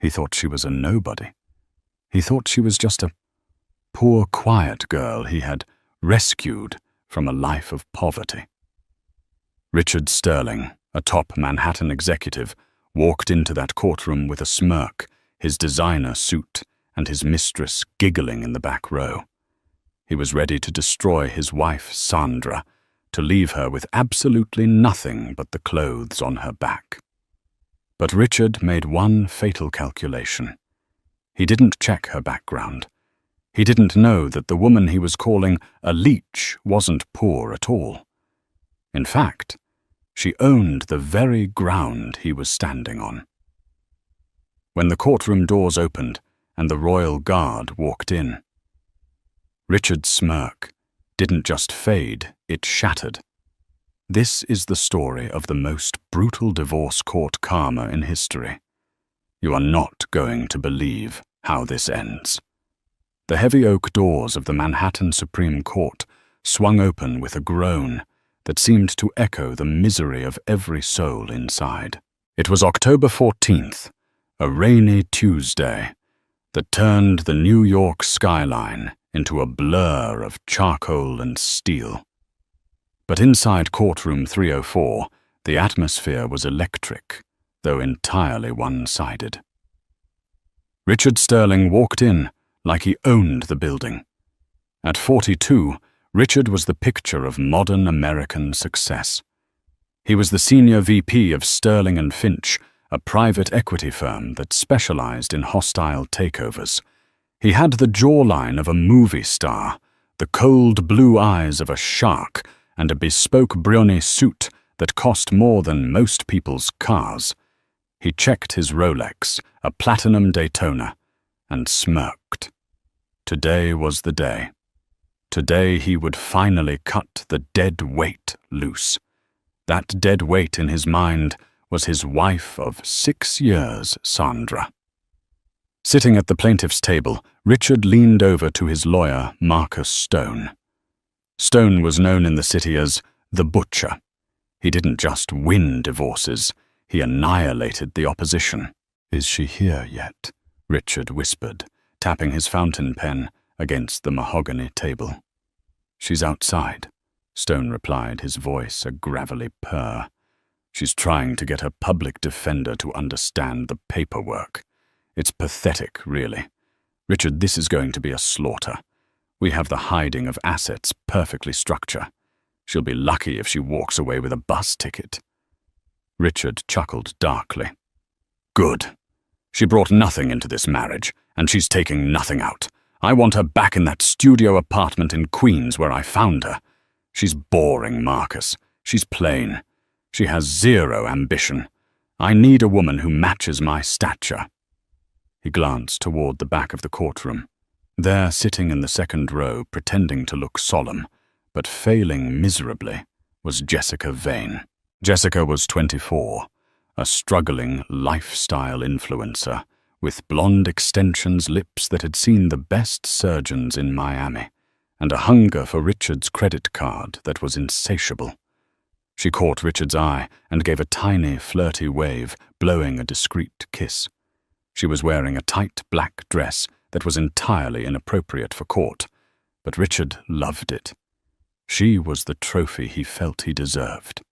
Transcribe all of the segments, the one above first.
He thought she was a nobody. He thought she was just a poor, quiet girl he had rescued from a life of poverty. Richard Sterling, a top Manhattan executive, walked into that courtroom with a smirk, his designer suit, and his mistress giggling in the back row. He was ready to destroy his wife, Sandra, to leave her with absolutely nothing but the clothes on her back. But Richard made one fatal calculation. He didn't check her background. He didn't know that the woman he was calling a leech wasn't poor at all. In fact, she owned the very ground he was standing on. When the courtroom doors opened and the royal guard walked in, Richard's smirk didn't just fade, it shattered. This is the story of the most brutal divorce court karma in history. You are not going to believe how this ends. The heavy oak doors of the Manhattan Supreme Court swung open with a groan that seemed to echo the misery of every soul inside. It was October 14th, a rainy Tuesday, that turned the New York skyline into a blur of charcoal and steel. But inside courtroom 304, the atmosphere was electric, though entirely one-sided. Richard Sterling walked in like he owned the building. At 42, Richard was the picture of modern American success. He was the senior VP of Sterling and Finch, a private equity firm that specialized in hostile takeovers. He had the jawline of a movie star, the cold blue eyes of a shark, and a bespoke Brioni suit that cost more than most people's cars. He checked his Rolex, a platinum Daytona, and smirked. Today was the day. Today he would finally cut the dead weight loose. That dead weight in his mind was his wife of 6 years, Sandra. Sitting at the plaintiff's table, Richard leaned over to his lawyer, Marcus Stone. Stone was known in the city as the Butcher. He didn't just win divorces, he annihilated the opposition. "Is she here yet?" Richard whispered, tapping his fountain pen against the mahogany table. "She's outside," Stone replied, his voice a gravelly purr. "She's trying to get her public defender to understand the paperwork. It's pathetic, really. Richard, this is going to be a slaughter. We have the hiding of assets perfectly structured. She'll be lucky if she walks away with a bus ticket." Richard chuckled darkly. "Good. She brought nothing into this marriage, and she's taking nothing out. I want her back in that studio apartment in Queens where I found her. She's boring, Marcus. She's plain. She has zero ambition. I need a woman who matches my stature." He glanced toward the back of the courtroom. There, sitting in the second row, pretending to look solemn, but failing miserably, was Jessica Vane. Jessica was 24, a struggling lifestyle influencer, with blonde extensions lips that had seen the best surgeons in Miami, and a hunger for Richard's credit card that was insatiable. She caught Richard's eye and gave a tiny, flirty wave, blowing a discreet kiss. She was wearing a tight black dress that was entirely inappropriate for court, but Richard loved it. She was the trophy he felt he deserved.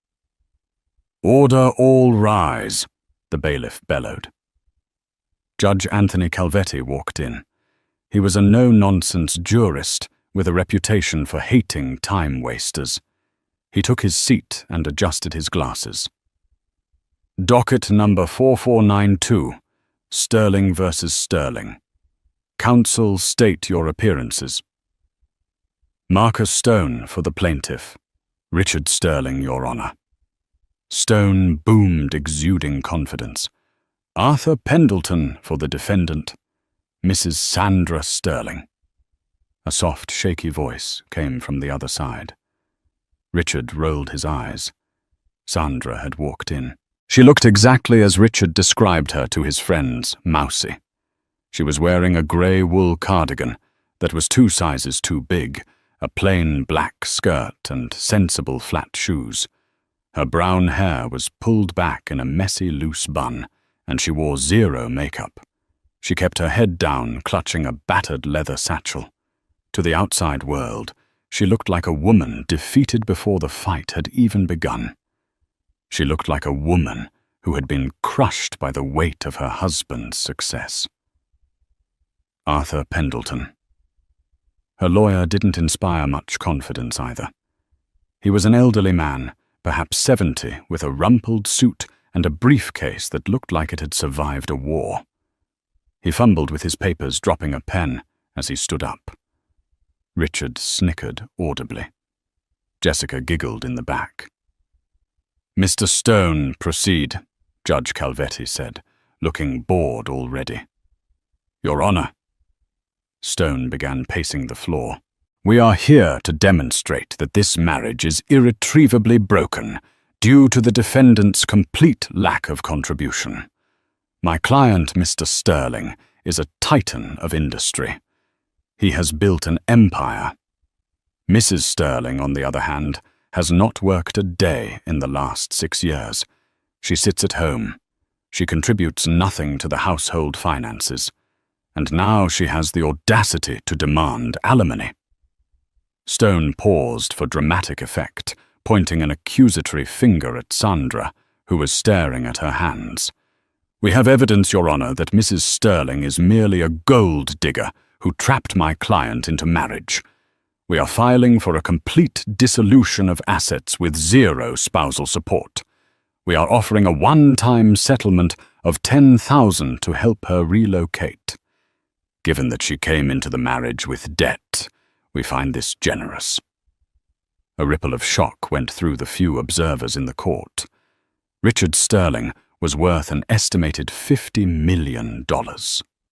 "Order all rise," the bailiff bellowed. Judge Anthony Calvetti walked in. He was a no-nonsense jurist with a reputation for hating time-wasters. He took his seat and adjusted his glasses. "Docket number 4492, Sterling versus Sterling. Counsel, state your appearances." "Marcus Stone for the plaintiff. Richard Sterling, Your Honor." Stone boomed, exuding confidence. "Arthur Pendleton for the defendant. Mrs. Sandra Sterling." A soft, shaky voice came from the other side. Richard rolled his eyes. Sandra had walked in. She looked exactly as Richard described her to his friends, Mousy. She was wearing a grey wool cardigan that was 2 sizes too big, a plain black skirt and sensible flat shoes. Her brown hair was pulled back in a messy loose bun, and she wore zero makeup. She kept her head down, clutching a battered leather satchel. To the outside world, she looked like a woman defeated before the fight had even begun. She looked like a woman who had been crushed by the weight of her husband's success. Arthur Pendleton. Her lawyer didn't inspire much confidence either. He was an elderly man, perhaps 70, with a rumpled suit and a briefcase that looked like it had survived a war. He fumbled with his papers, dropping a pen as he stood up. Richard snickered audibly. Jessica giggled in the back. "Mr. Stone, proceed," Judge Calvetti said, looking bored already. "Your Honor." Stone began pacing the floor. "We are here to demonstrate that this marriage is irretrievably broken due to the defendant's complete lack of contribution. My client, Mr. Sterling, is a titan of industry. He has built an empire. Mrs. Sterling, on the other hand, has not worked a day in the last 6 years. She sits at home. She contributes nothing to the household finances. And now she has the audacity to demand alimony." Stone paused for dramatic effect, pointing an accusatory finger at Sandra, who was staring at her hands. "We have evidence, Your Honor, that Mrs. Sterling is merely a gold digger who trapped my client into marriage. We are filing for a complete dissolution of assets with zero spousal support. We are offering a one-time settlement of $10,000 to help her relocate. Given that she came into the marriage with debt, we find this generous." A ripple of shock went through the few observers in the court. Richard Sterling was worth an estimated $50 million.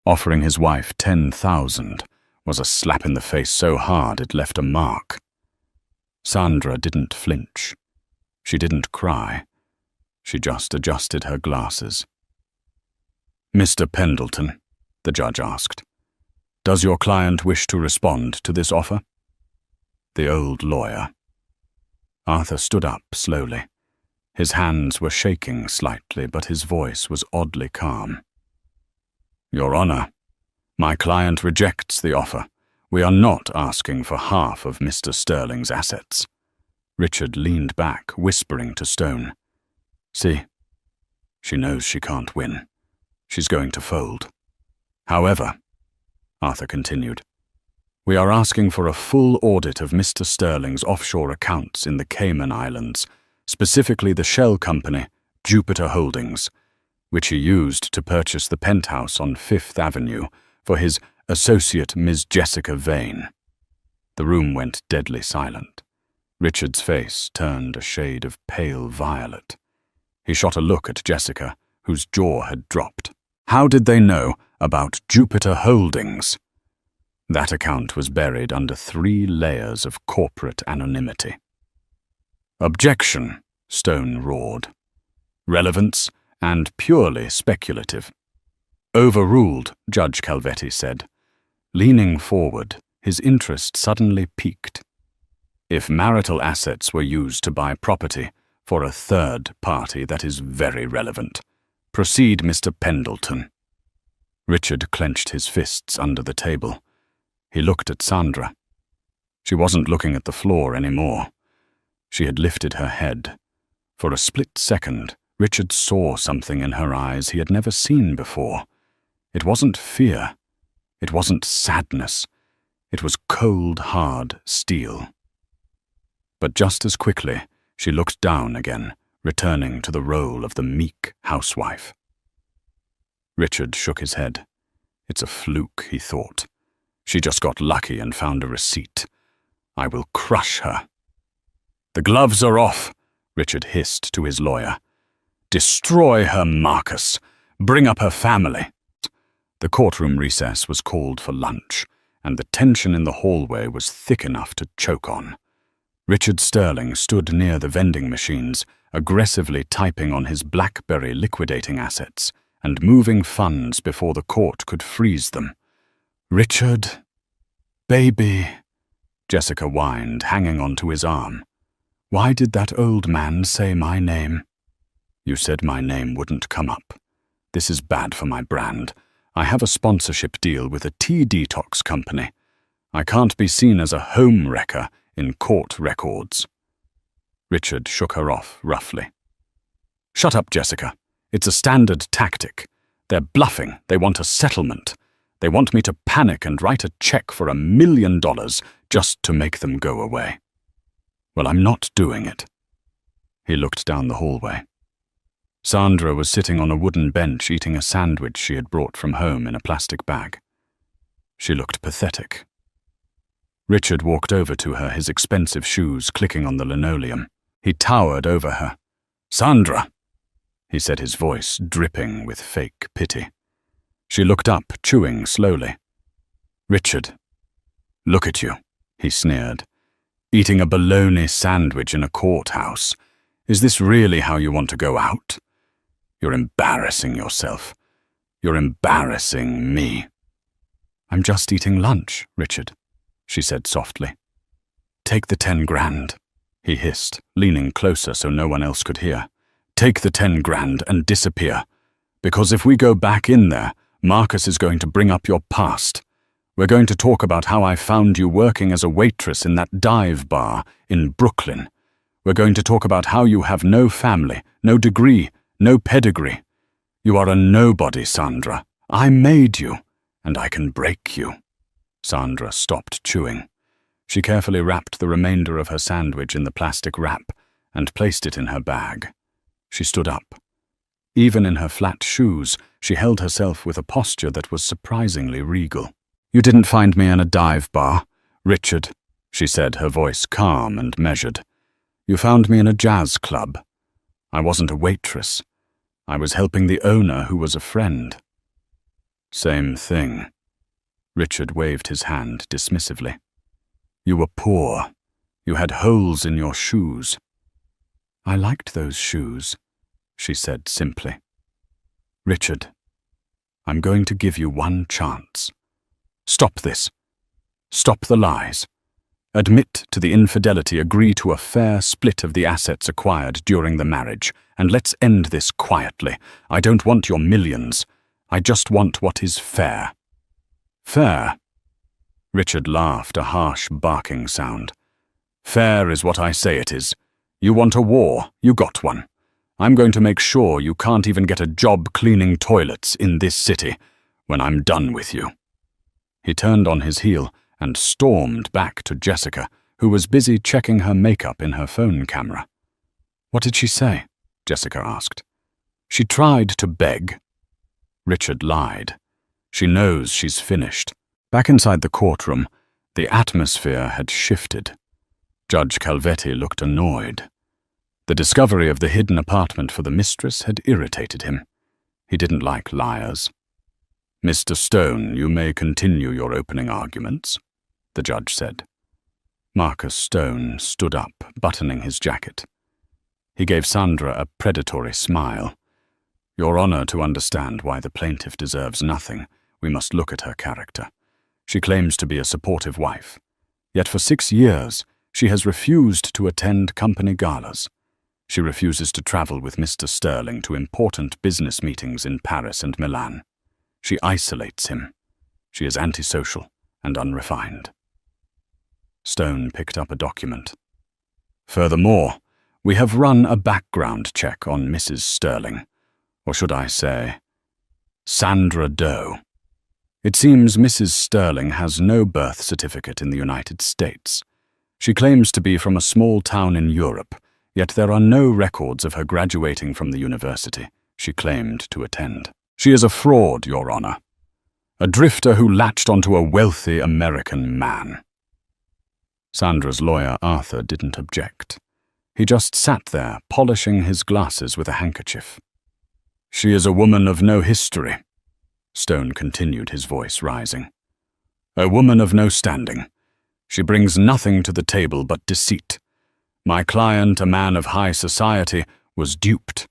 Offering his wife $10,000 was a slap in the face so hard it left a mark. Sandra didn't flinch. She didn't cry. She just adjusted her glasses. "Mr. Pendleton," the judge asked, "does your client wish to respond to this offer?" The old lawyer. Arthur stood up slowly. His hands were shaking slightly, but his voice was oddly calm. "Your Honor, my client rejects the offer. We are not asking for half of Mr. Sterling's assets." Richard leaned back, whispering to Stone. "See, she knows she can't win. She's going to fold. However," Arthur continued, "we are asking for a full audit of Mr. Sterling's offshore accounts in the Cayman Islands, specifically the shell company, Jupiter Holdings, which he used to purchase the penthouse on 5th Avenue for his associate, Ms. Jessica Vane." The room went deadly silent. Richard's face turned a shade of pale violet. He shot a look at Jessica, whose jaw had dropped. "How did they know about Jupiter Holdings?" That account was buried under 3 layers of corporate anonymity. "Objection," Stone roared. "Relevance and purely speculative." "Overruled," Judge Calvetti said. Leaning forward, his interest suddenly piqued. "If marital assets were used to buy property for a third party, that is very relevant. Proceed, Mr. Pendleton." Richard clenched his fists under the table. He looked at Sandra. She wasn't looking at the floor anymore. She had lifted her head. For a split second, Richard saw something in her eyes he had never seen before. It wasn't fear. It wasn't sadness. It was cold, hard steel. But just as quickly, she looked down again, returning to the role of the meek housewife. Richard shook his head. It's a fluke, he thought. She just got lucky and found a receipt. I will crush her. "The gloves are off," Richard hissed to his lawyer. "Destroy her, Marcus. Bring up her family." The courtroom recess was called for lunch, and the tension in the hallway was thick enough to choke on. Richard Sterling stood near the vending machines, aggressively typing on his BlackBerry liquidating assets and moving funds before the court could freeze them. "Richard, baby," Jessica whined, hanging onto his arm. "Why did that old man say my name?" "You said my name wouldn't come up. This is bad for my brand. I have a sponsorship deal with a tea detox company. I can't be seen as a home wrecker in court records." Richard shook her off roughly. "Shut up, Jessica. It's a standard tactic. They're bluffing. They want a settlement. They want me to panic and write a check for $1 million just to make them go away. Well, I'm not doing it." He looked down the hallway. Sandra was sitting on a wooden bench eating a sandwich she had brought from home in a plastic bag. She looked pathetic. Richard walked over to her, his expensive shoes clicking on the linoleum. He towered over her. "Sandra," he said, his voice dripping with fake pity. She looked up, chewing slowly. "Richard, look at you," he sneered. "Eating a bologna sandwich in a courthouse. Is this really how you want to go out? You're embarrassing yourself. You're embarrassing me." "I'm just eating lunch, Richard," she said softly. "Take the 10 grand, he hissed, leaning closer so no one else could hear. "Take the 10 grand and disappear. Because if we go back in there, Marcus is going to bring up your past. We're going to talk about how I found you working as a waitress in that dive bar in Brooklyn. We're going to talk about how you have no family, no degree, no pedigree. You are a nobody, Sandra. I made you, and I can break you." Sandra stopped chewing. She carefully wrapped the remainder of her sandwich in the plastic wrap and placed it in her bag. She stood up. Even in her flat shoes, she held herself with a posture that was surprisingly regal. "You didn't find me in a dive bar, Richard," she said, her voice calm and measured. "You found me in a jazz club. I wasn't a waitress. I was helping the owner who was a friend." "Same thing." Richard waved his hand dismissively. "You were poor. You had holes in your shoes." "I liked those shoes," she said simply. "Richard, I'm going to give you one chance. Stop this. Stop the lies. Admit to the infidelity, agree to a fair split of the assets acquired during the marriage, and let's end this quietly. I don't want your millions. I just want what is fair." "Fair?" Richard laughed, a harsh barking sound. "Fair is what I say it is. You want a war, you got one. I'm going to make sure you can't even get a job cleaning toilets in this city when I'm done with you." He turned on his heel and stormed back to Jessica, who was busy checking her makeup in her phone camera. "What did she say?" Jessica asked. "She tried to beg." Richard lied. "She knows she's finished." Back inside the courtroom, the atmosphere had shifted. Judge Calvetti looked annoyed. The discovery of the hidden apartment for the mistress had irritated him. He didn't like liars. "Mr. Stone, you may continue your opening arguments," the judge said. Marcus Stone stood up, buttoning his jacket. He gave Sandra a predatory smile. "Your Honor, to understand why the plaintiff deserves nothing, we must look at her character. She claims to be a supportive wife. Yet for 6 years, she has refused to attend company galas. She refuses to travel with Mr. Sterling to important business meetings in Paris and Milan. She isolates him. She is antisocial and unrefined." Stone picked up a document. "Furthermore, we have run a background check on Mrs. Sterling, or should I say, Sandra Doe. It seems Mrs. Sterling has no birth certificate in the United States. She claims to be from a small town in Europe, yet there are no records of her graduating from the university she claimed to attend. She is a fraud, Your Honor. A drifter who latched onto a wealthy American man." Sandra's lawyer, Arthur, didn't object. He just sat there, polishing his glasses with a handkerchief. "She is a woman of no history," Stone continued, his voice rising. "A woman of no standing. She brings nothing to the table but deceit. My client, a man of high society, was duped.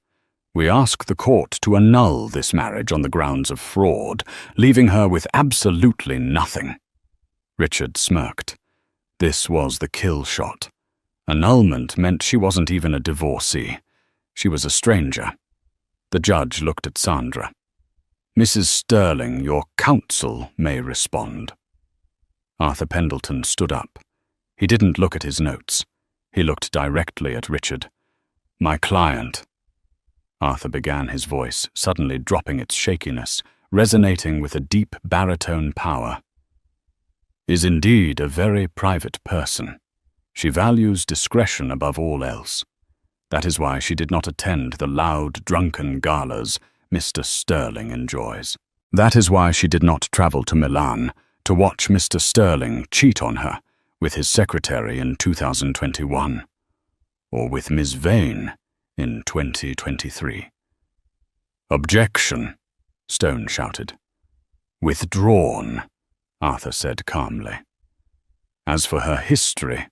We ask the court to annul this marriage on the grounds of fraud, leaving her with absolutely nothing." Richard smirked. This was the kill shot. Annulment meant she wasn't even a divorcee. She was a stranger. The judge looked at Sandra. Mrs. Sterling, your counsel may respond. Arthur Pendleton stood up. He didn't look at his notes. He looked directly at Richard. My client. Arthur began, his voice suddenly dropping its shakiness, resonating with a deep baritone power. Is indeed a very private person. She values discretion above all else. That is why she did not attend the loud, drunken galas Mr. Sterling enjoys. That is why she did not travel to Milan to watch Mr. Sterling cheat on her with his secretary in 2021, or with Miss Vane in 2023. Objection, Stone shouted. Withdrawn, Arthur said calmly. As for her history,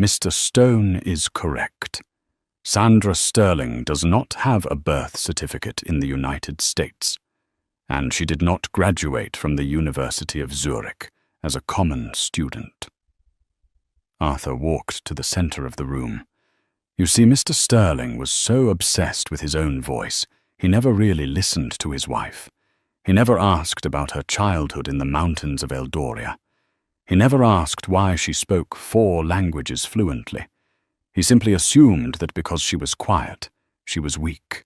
Mr. Stone is correct. Sandra Sterling does not have a birth certificate in the United States, and she did not graduate from the University of Zurich as a common student. Arthur walked to the center of the room. You see, Mr. Sterling was so obsessed with his own voice, he never really listened to his wife. He never asked about her childhood in the mountains of Eldoria. He never asked why she spoke 4 languages fluently. He simply assumed that because she was quiet, she was weak.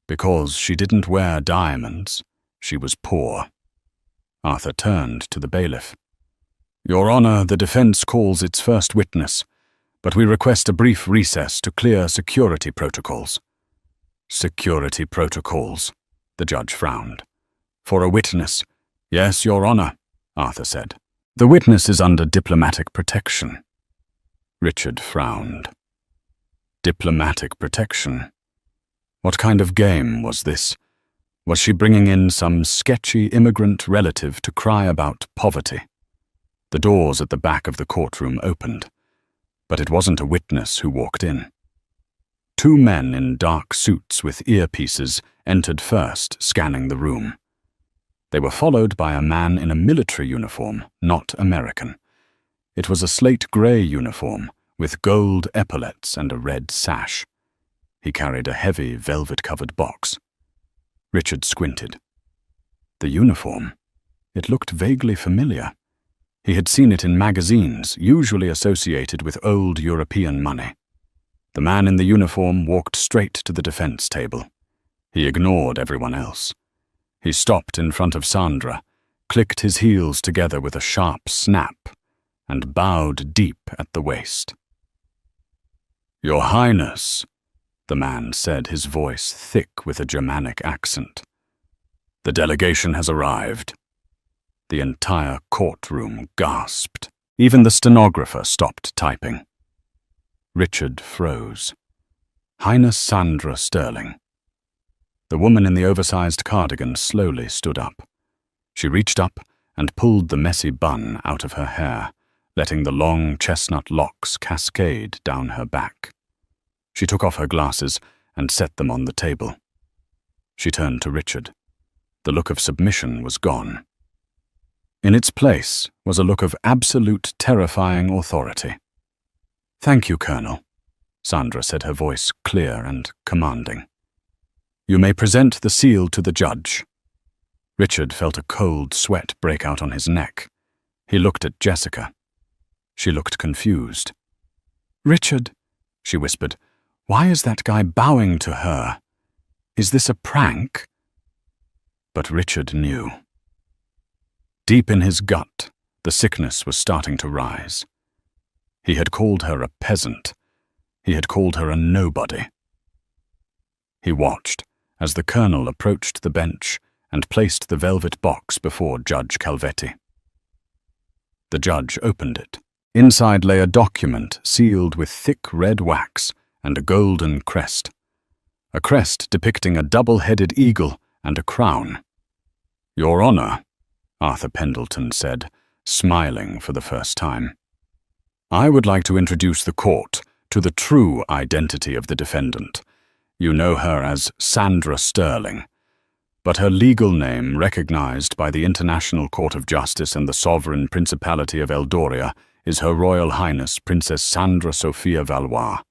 Because she didn't wear diamonds, she was poor. Arthur turned to the bailiff. Your Honor, the defense calls its first witness, but we request a brief recess to clear security protocols. Security protocols, the judge frowned. For a witness. Yes, Your Honor, Arthur said. The witness is under diplomatic protection. Richard frowned. Diplomatic protection? What kind of game was this? Was she bringing in some sketchy immigrant relative to cry about poverty? The doors at the back of the courtroom opened, but it wasn't a witness who walked in. 2 men in dark suits with earpieces entered first, scanning the room. They were followed by a man in a military uniform, not American. It was a slate-gray uniform, with gold epaulets and a red sash. He carried a heavy, velvet-covered box. Richard squinted. The uniform. It looked vaguely familiar. He had seen it in magazines, usually associated with old European money. The man in the uniform walked straight to the defense table. He ignored everyone else. He stopped in front of Sandra, clicked his heels together with a sharp snap, and bowed deep at the waist. Your Highness, the man said, his voice thick with a Germanic accent. The delegation has arrived. The entire courtroom gasped. Even the stenographer stopped typing. Richard froze. Highness Sandra Sterling. The woman in the oversized cardigan slowly stood up. She reached up and pulled the messy bun out of her hair, letting the long chestnut locks cascade down her back. She took off her glasses and set them on the table. She turned to Richard. The look of submission was gone. In its place was a look of absolute terrifying authority. Thank you, Colonel, Sandra said, her voice clear and commanding. You may present the seal to the judge. Richard felt a cold sweat break out on his neck. He looked at Jessica. She looked confused. Richard, she whispered, why is that guy bowing to her? Is this a prank? But Richard knew. Deep in his gut, the sickness was starting to rise. He had called her a peasant. He had called her a nobody. He watched as the colonel approached the bench and placed the velvet box before Judge Calvetti. The judge opened it. Inside lay a document sealed with thick red wax and a golden crest. A crest depicting a double-headed eagle and a crown. Your Honor, Arthur Pendleton said, smiling for the first time. I would like to introduce the court to the true identity of the defendant. You know her as Sandra Sterling, but her legal name, recognized by the International Court of Justice and the Sovereign Principality of Eldoria, is Her Royal Highness Princess Sandra Sophia Valois,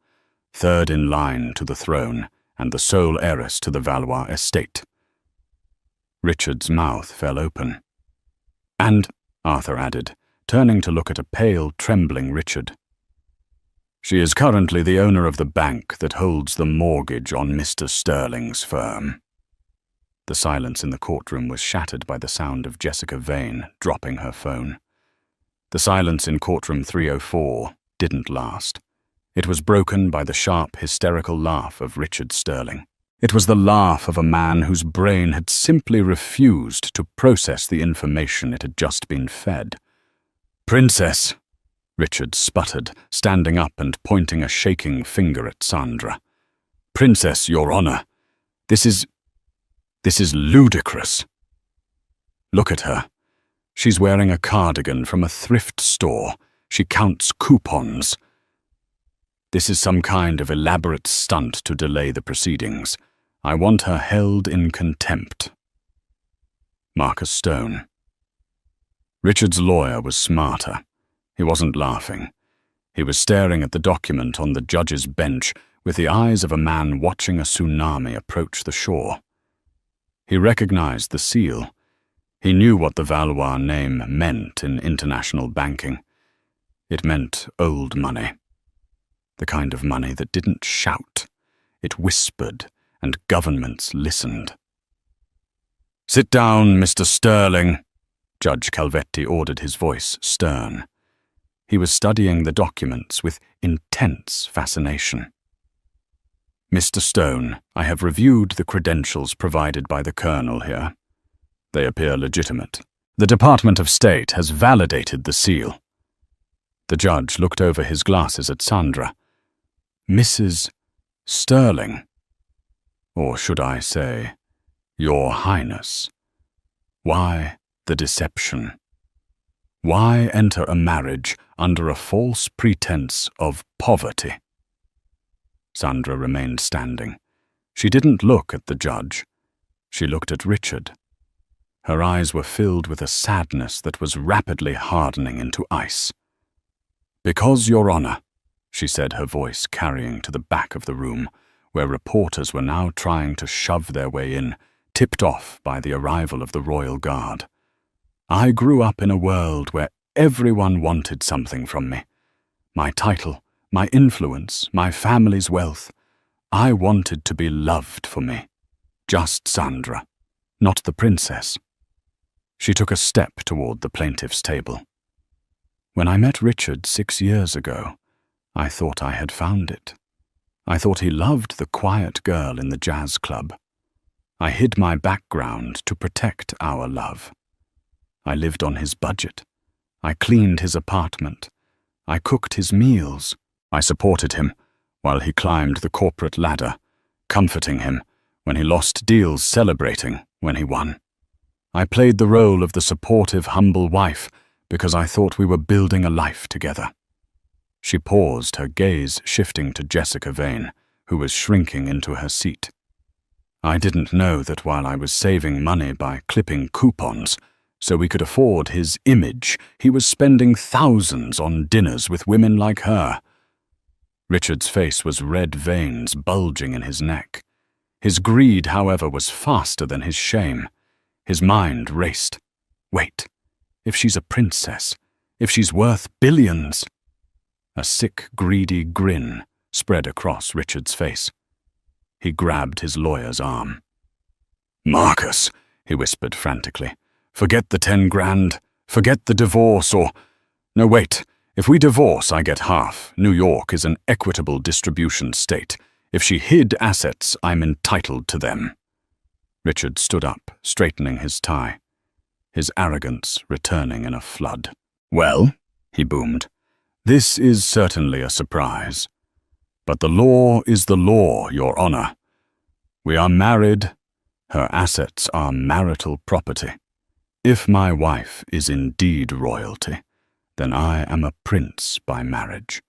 third in line to the throne and the sole heiress to the Valois estate. Richard's mouth fell open. "And," Arthur added, turning to look at a pale, trembling Richard, "she is currently the owner of the bank that holds the mortgage on Mr. Sterling's firm." The silence in the courtroom was shattered by the sound of Jessica Vane dropping her phone. The silence in courtroom 304 didn't last. It was broken by the sharp, hysterical laugh of Richard Sterling. It was the laugh of a man whose brain had simply refused to process the information it had just been fed. "Princess," Richard sputtered, standing up and pointing a shaking finger at Sandra. "Princess, Your Honor, this is ludicrous. Look at her. She's wearing a cardigan from a thrift store. She counts coupons. This is some kind of elaborate stunt to delay the proceedings. I want her held in contempt. Marcus Stone." Richard's lawyer was smarter. He wasn't laughing. He was staring at the document on the judge's bench with the eyes of a man watching a tsunami approach the shore. He recognized the seal. He knew what the Valois name meant in international banking. It meant old money. The kind of money that didn't shout. It whispered, and governments listened. "Sit down, Mr. Sterling," Judge Calvetti ordered, his voice stern. He was studying the documents with intense fascination. "Mr. Stone, I have reviewed the credentials provided by the Colonel here. They appear legitimate. The Department of State has validated the seal." The judge looked over his glasses at Sandra. "Mrs. Sterling, or should I say, Your Highness, why the deception? Why enter a marriage under a false pretense of poverty?" Sandra remained standing. She didn't look at the judge. She looked at Richard. Her eyes were filled with a sadness that was rapidly hardening into ice. "Because, Your Honor," she said, her voice carrying to the back of the room, where reporters were now trying to shove their way in, tipped off by the arrival of the Royal Guard. "I grew up in a world where everyone wanted something from me. My title, my influence, my family's wealth. I wanted to be loved for me. Just Sandra, not the princess." She took a step toward the plaintiff's table. "When I met Richard 6 years ago, I thought I had found it. I thought he loved the quiet girl in the jazz club. I hid my background to protect our love. I lived on his budget. I cleaned his apartment. I cooked his meals. I supported him while he climbed the corporate ladder, comforting him when he lost deals, celebrating when he won. I played the role of the supportive, humble wife because I thought we were building a life together." She paused, her gaze shifting to Jessica Vane, who was shrinking into her seat. "I didn't know that while I was saving money by clipping coupons so we could afford his image, he was spending thousands on dinners with women like her." Richard's face was red veins bulging in his neck. His greed, however, was faster than his shame. His mind raced. Wait, if she's a princess, if she's worth billions. A sick, greedy grin spread across Richard's face. He grabbed his lawyer's arm. "Marcus," he whispered frantically, "forget the 10 grand, forget the divorce, or... No, wait, if we divorce, I get half. New York is an equitable distribution state. If she hid assets, I'm entitled to them." Richard stood up, straightening his tie, his arrogance returning in a flood. "Well," he boomed, "this is certainly a surprise. But the law is the law, Your Honor. We are married. Her assets are marital property. If my wife is indeed royalty, then I am a prince by marriage.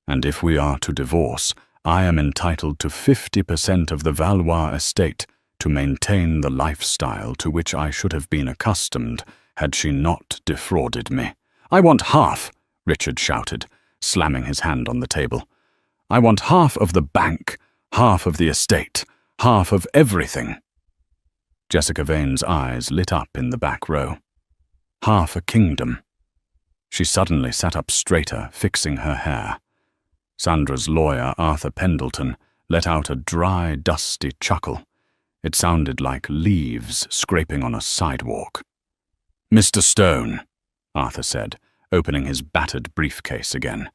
And if we are to divorce, I am entitled to 50% of the Valois estate to maintain the lifestyle to which I should have been accustomed had she not defrauded me." "I want half," Richard shouted, slamming his hand on the table. "I want half of the bank, half of the estate, half of everything." Jessica Vane's eyes lit up in the back row. Half a kingdom. She suddenly sat up straighter, fixing her hair. Sandra's lawyer, Arthur Pendleton, let out a dry, dusty chuckle. It sounded like leaves scraping on a sidewalk. "Mr. Stone," Arthur said, opening his battered briefcase again,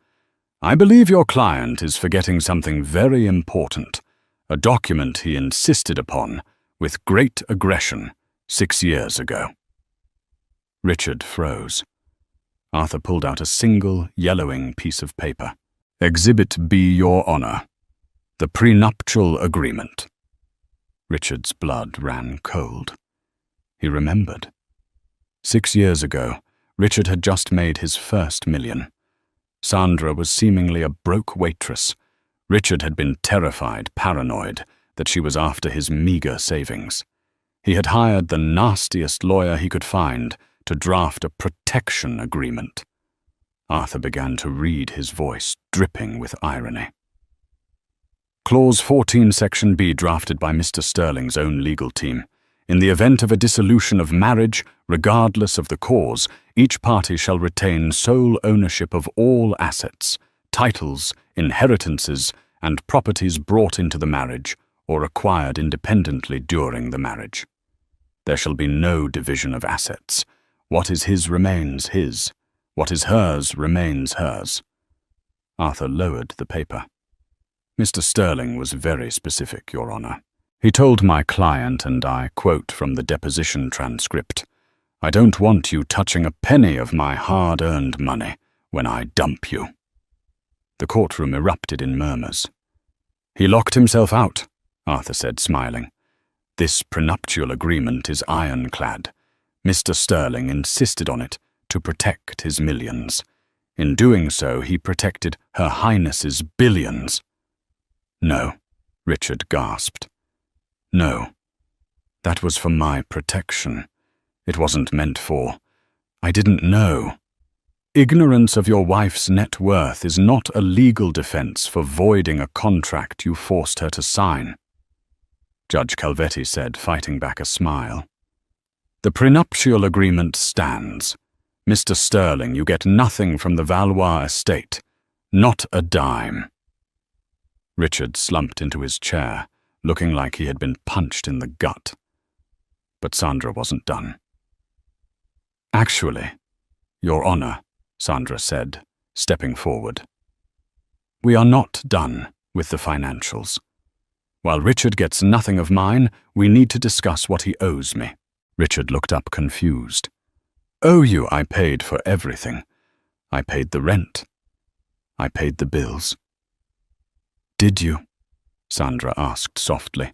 "I believe your client is forgetting something very important, a document he insisted upon with great aggression 6 years ago." Richard froze. Arthur pulled out a single, yellowing piece of paper. "Exhibit B, Your Honor. The prenuptial agreement." Richard's blood ran cold. He remembered. 6 years ago, Richard had just made his first million. Sandra was seemingly a broke waitress. Richard had been terrified, paranoid, that she was after his meager savings. He had hired the nastiest lawyer he could find to draft a protection agreement. Arthur began to read, his voice dripping with irony. Clause 14, Section B, drafted by Mr. Sterling's own legal team. In the event of a dissolution of marriage, regardless of the cause, each party shall retain sole ownership of all assets, titles, inheritances, and properties brought into the marriage or acquired independently during the marriage. There shall be no division of assets. What is his remains his. What is hers remains hers. Arthur lowered the paper. "Mr. Sterling was very specific, Your Honor. He told my client, and I quote from the deposition transcript, 'I don't want you touching a penny of my hard-earned money when I dump you.'" The courtroom erupted in murmurs. "He locked himself out," Arthur said, smiling. "This prenuptial agreement is ironclad. Mr. Sterling insisted on it to protect his millions. In doing so, he protected Her Highness's billions." "No," Richard gasped. "No. That was for my protection. It wasn't meant for... I didn't know. Ignorance of your wife's net worth is not a legal defense for voiding a contract you forced her to sign," Judge Calvetti said, fighting back a smile. "The prenuptial agreement stands. Mr. Sterling, you get nothing from the Valois estate. Not a dime." Richard slumped into his chair, looking like he had been punched in the gut. But Sandra wasn't done. "Actually, Your Honor," Sandra said, stepping forward, "we are not done with the financials. While Richard gets nothing of mine, we need to discuss what he owes me." Richard looked up confused. "Owe you? I paid for everything. I paid the rent. I paid the bills." "Did you?" Sandra asked softly.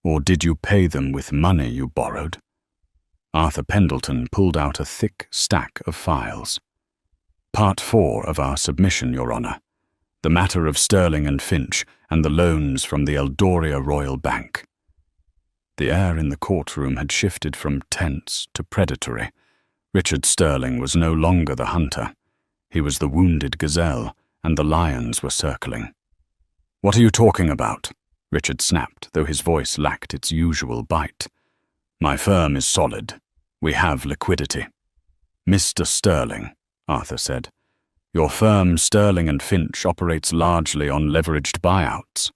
"Or did you pay them with money you borrowed?" Arthur Pendleton pulled out a thick stack of files. "Part 4 of our submission, Your Honor. The matter of Sterling and Finch and the loans from the Eldoria Royal Bank." The air in the courtroom had shifted from tense to predatory. Richard Sterling was no longer the hunter. He was the wounded gazelle, and the lions were circling. "What are you talking about?" Richard snapped, though his voice lacked its usual bite. "My firm is solid. We have liquidity." "Mr. Sterling," Arthur said, "your firm, Sterling and Finch, operates largely on leveraged buyouts.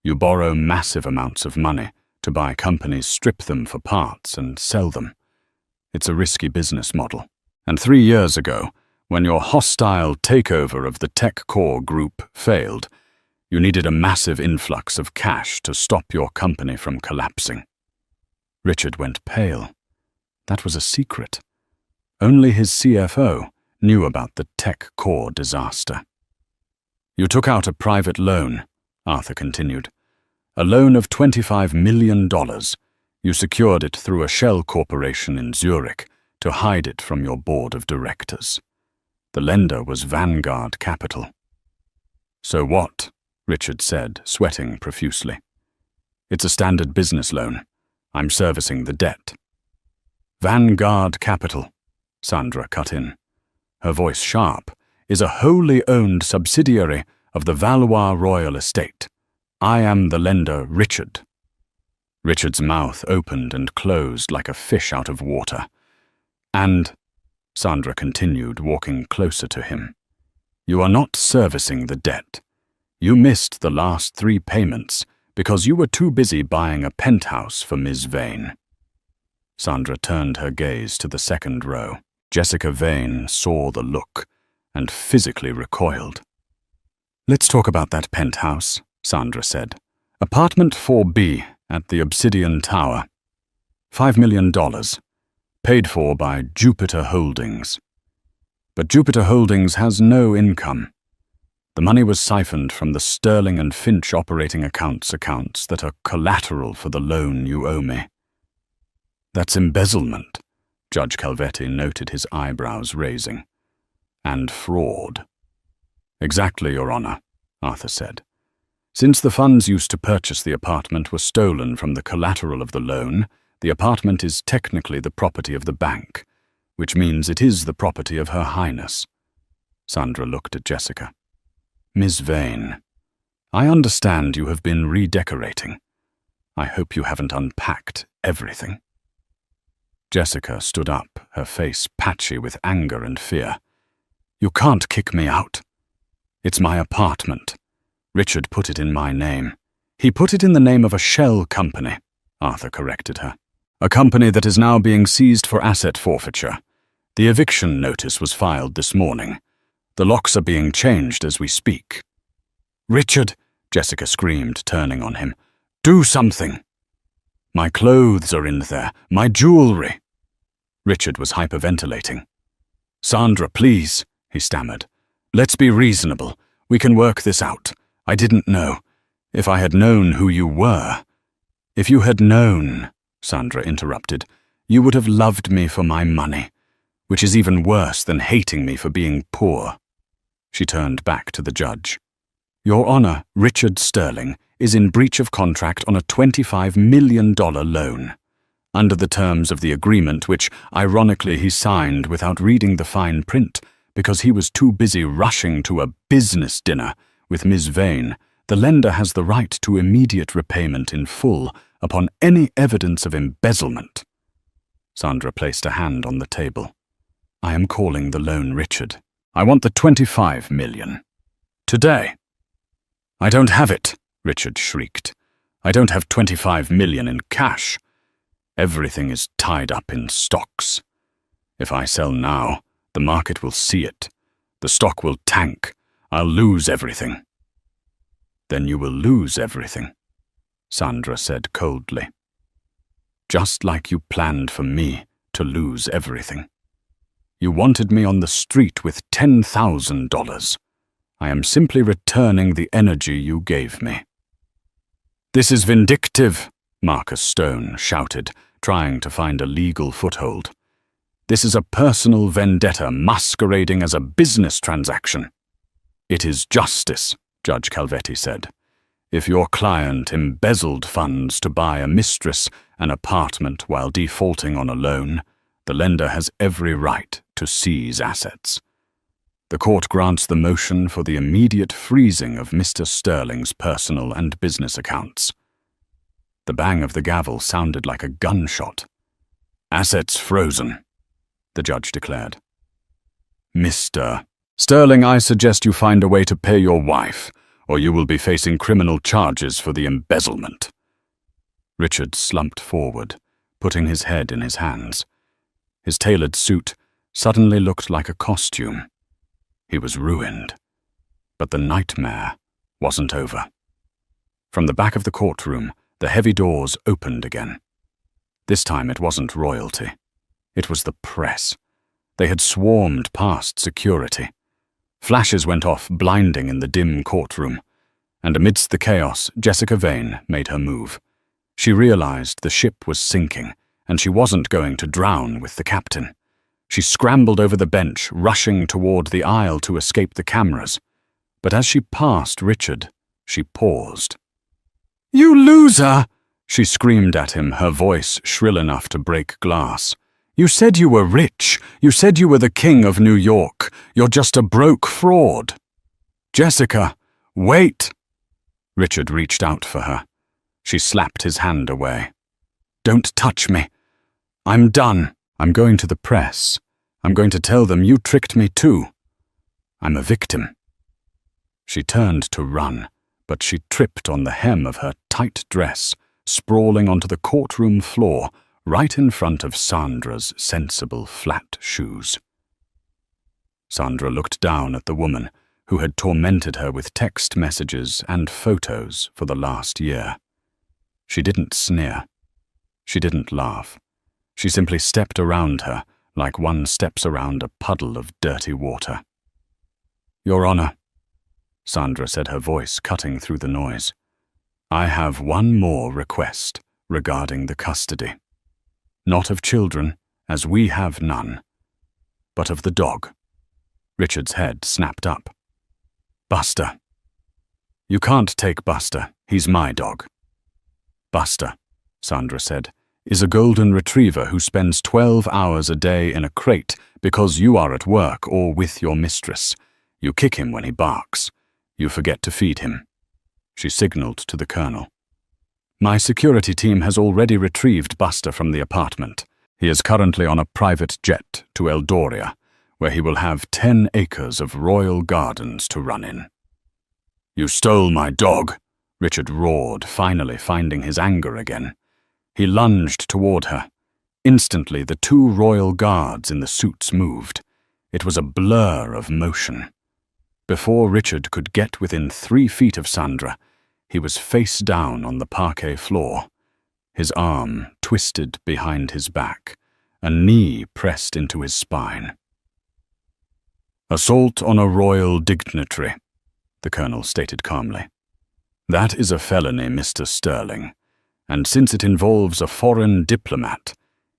You borrow massive amounts of money to buy companies, strip them for parts, and sell them. It's a risky business model. And 3 years ago, when your hostile takeover of the Tech Core group failed, you needed a massive influx of cash to stop your company from collapsing." Richard went pale. That was a secret. Only his CFO knew about the Tech Core disaster. "You took out a private loan," Arthur continued. "A loan of $25 million. You secured it through a shell corporation in Zurich to hide it from your board of directors. The lender was Vanguard Capital." "So what?" Richard said, sweating profusely. "It's a standard business loan. I'm servicing the debt." "Vanguard Capital," Sandra cut in, her voice sharp, "is a wholly owned subsidiary of the Valois Royal Estate. I am the lender, Richard." Richard's mouth opened and closed like a fish out of water. "And," Sandra continued, walking closer to him, "you are not servicing the debt. You missed the last 3 payments because you were too busy buying a penthouse for Miss Vane." Sandra turned her gaze to the second row. Jessica Vane saw the look and physically recoiled. "Let's talk about that penthouse," Sandra said. "Apartment 4B at the Obsidian Tower. $5 million, paid for by Jupiter Holdings. But Jupiter Holdings has no income. The money was siphoned from the Sterling and Finch operating accounts that are collateral for the loan you owe me." "That's embezzlement," Judge Calvetti noted, his eyebrows raising. "And fraud." "Exactly, Your Honor," Arthur said. "Since the funds used to purchase the apartment were stolen from the collateral of the loan, the apartment is technically the property of the bank, which means it is the property of Her Highness." Sandra looked at Jessica. "Miss Vane, I understand you have been redecorating. I hope you haven't unpacked everything." Jessica stood up, her face patchy with anger and fear. "You can't kick me out. It's my apartment. Richard put it in my name." "He put it in the name of a shell company," Arthur corrected her. "A company that is now being seized for asset forfeiture. The eviction notice was filed this morning. The locks are being changed as we speak." "Richard," Jessica screamed, turning on him. "Do something." "My clothes are in there, my jewelry." Richard was hyperventilating. "Sandra, please," he stammered. "Let's be reasonable. We can work this out. I didn't know. If I had known who you were—" "If you had known," Sandra interrupted, "you would have loved me for my money, which is even worse than hating me for being poor." She turned back to the judge. "Your Honor, Richard Sterling is in breach of contract on a $25 million loan. Under the terms of the agreement, which, ironically, he signed without reading the fine print because he was too busy rushing to a business dinner with Miss Vane, the lender has the right to immediate repayment in full upon any evidence of embezzlement." Sandra placed a hand on the table. "I am calling the loan, Richard. I want the $25 million. Today." "I don't have it," Richard shrieked. "I don't have $25 million in cash. Everything is tied up in stocks. If I sell now, the market will see it. The stock will tank. I'll lose everything." "Then you will lose everything," Sandra said coldly. "Just like you planned for me to lose everything. You wanted me on the street with $10,000. I am simply returning the energy you gave me." "This is vindictive," Marcus Stone shouted, trying to find a legal foothold. "This is a personal vendetta masquerading as a business transaction." "It is justice," Judge Calvetti said. "If your client embezzled funds to buy a mistress an apartment while defaulting on a loan, the lender has every right to seize assets. The court grants the motion for the immediate freezing of Mr. Sterling's personal and business accounts." The bang of the gavel sounded like a gunshot. "Assets frozen," the judge declared. "Mr. Sterling, I suggest you find a way to pay your wife, or you will be facing criminal charges for the embezzlement." Richard slumped forward, putting his head in his hands. His tailored suit suddenly looked like a costume. He was ruined. But the nightmare wasn't over. From the back of the courtroom, the heavy doors opened again. This time it wasn't royalty. It was the press. They had swarmed past security. Flashes went off blinding in the dim courtroom, and amidst the chaos, Jessica Vane made her move. She realized the ship was sinking, and she wasn't going to drown with the captain. She scrambled over the bench, rushing toward the aisle to escape the cameras. But as she passed Richard, she paused. "You loser!" she screamed at him, her voice shrill enough to break glass. "You said you were rich. You said you were the king of New York. You're just a broke fraud." "Jessica, wait!" Richard reached out for her. She slapped his hand away. "Don't touch me. I'm done. I'm going to the press. I'm going to tell them you tricked me too. I'm a victim." She turned to run, but she tripped on the hem of her tight dress, sprawling onto the courtroom floor right in front of Sandra's sensible flat shoes. Sandra looked down at the woman who had tormented her with text messages and photos for the last year. She didn't sneer. She didn't laugh. She simply stepped around her like one steps around a puddle of dirty water. "Your Honor," Sandra said, her voice cutting through the noise, "I have one more request regarding the custody. Not of children, as we have none, but of the dog." Richard's head snapped up. "Buster." "You can't take Buster. He's my dog." "Buster," Sandra said, "is a golden retriever who spends 12 hours a day in a crate because you are at work or with your mistress. You kick him when he barks. You forget to feed him." She signaled to the colonel. "My security team has already retrieved Buster from the apartment. He is currently on a private jet to Eldoria, where he will have 10 acres of royal gardens to run in." "You stole my dog," Richard roared, finally finding his anger again. He lunged toward her. Instantly, the 2 royal guards in the suits moved. It was a blur of motion. Before Richard could get within 3 feet of Sandra, he was face down on the parquet floor. His arm twisted behind his back, a knee pressed into his spine. "Assault on a royal dignitary," the colonel stated calmly. "That is a felony, Mr. Sterling, and since it involves a foreign diplomat,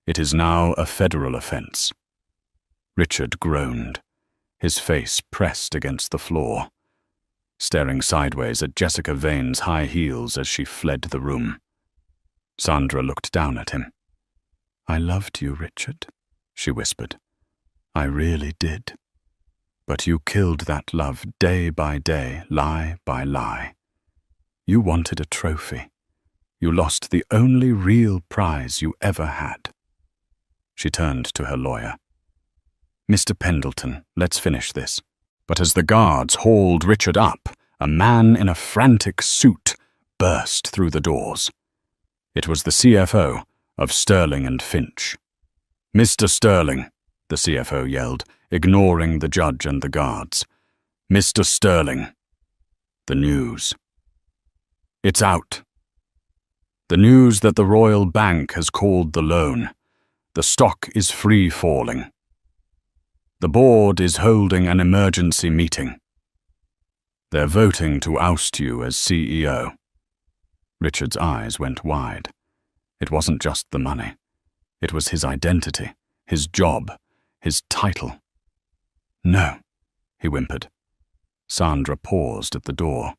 it is now a federal offense." Richard groaned, his face pressed against the floor, staring sideways at Jessica Vane's high heels as she fled the room. Sandra looked down at him. "I loved you, Richard," she whispered. "I really did. But you killed that love day by day, lie by lie. You wanted a trophy. You lost the only real prize you ever had." She turned to her lawyer. "Mr. Pendleton, let's finish this." But as the guards hauled Richard up, a man in a frantic suit burst through the doors. It was the CFO of Sterling and Finch. "Mr. Sterling," the CFO yelled, ignoring the judge and the guards. "Mr. Sterling. The news. It's out. The news that the Royal Bank has called the loan. The stock is free falling. The board is holding an emergency meeting. They're voting to oust you as CEO." Richard's eyes went wide. It wasn't just the money. It was his identity, his job, his title. "No," he whimpered. Sandra paused at the door.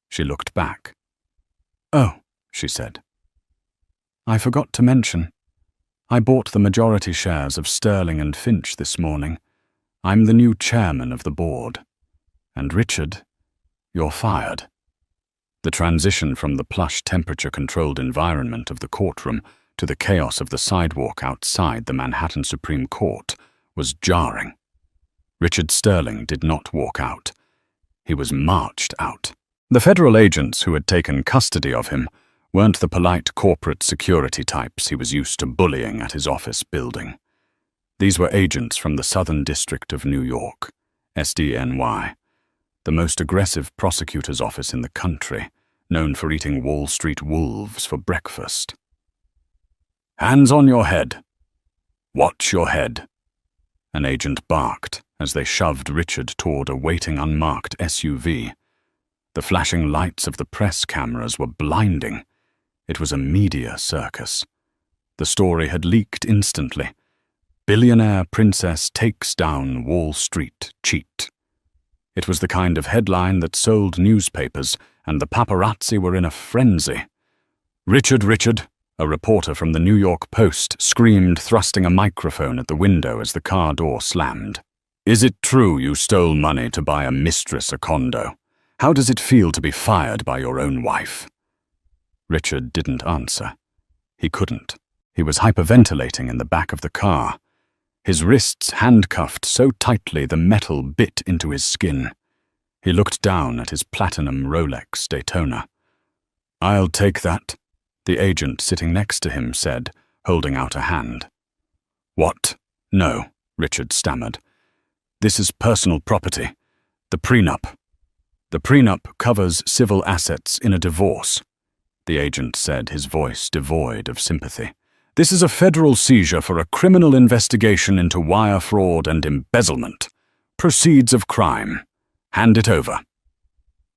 She looked back. "Oh," she said. "I forgot to mention. I bought the majority shares of Sterling and Finch this morning. I'm the new chairman of the board. And Richard, you're fired." The transition from the plush temperature-controlled environment of the courtroom to the chaos of the sidewalk outside the Manhattan Supreme Court was jarring. Richard Sterling did not walk out. He was marched out. The federal agents who had taken custody of him weren't the polite corporate security types he was used to bullying at his office building. These were agents from the Southern District of New York, SDNY, the most aggressive prosecutor's office in the country, known for eating Wall Street wolves for breakfast. "Hands on your head. Watch your head," an agent barked as they shoved Richard toward a waiting unmarked SUV. The flashing lights of the press cameras were blinding. It was a media circus. The story had leaked instantly. "Billionaire princess takes down Wall Street cheat." It was the kind of headline that sold newspapers, and the paparazzi were in a frenzy. Richard," a reporter from the New York Post screamed, thrusting a microphone at the window as the car door slammed. "Is it true you stole money to buy a mistress a condo? How does it feel to be fired by your own wife?" Richard didn't answer. He couldn't. He was hyperventilating in the back of the car, his wrists handcuffed so tightly the metal bit into his skin. He looked down at his platinum Rolex Daytona. "I'll take that," the agent sitting next to him said, holding out a hand. "What? No," Richard stammered. "This is personal property. The prenup. The prenup covers civil assets in a divorce," the agent said, his voice devoid of sympathy. "This is a federal seizure for a criminal investigation into wire fraud and embezzlement. Proceeds of crime. Hand it over."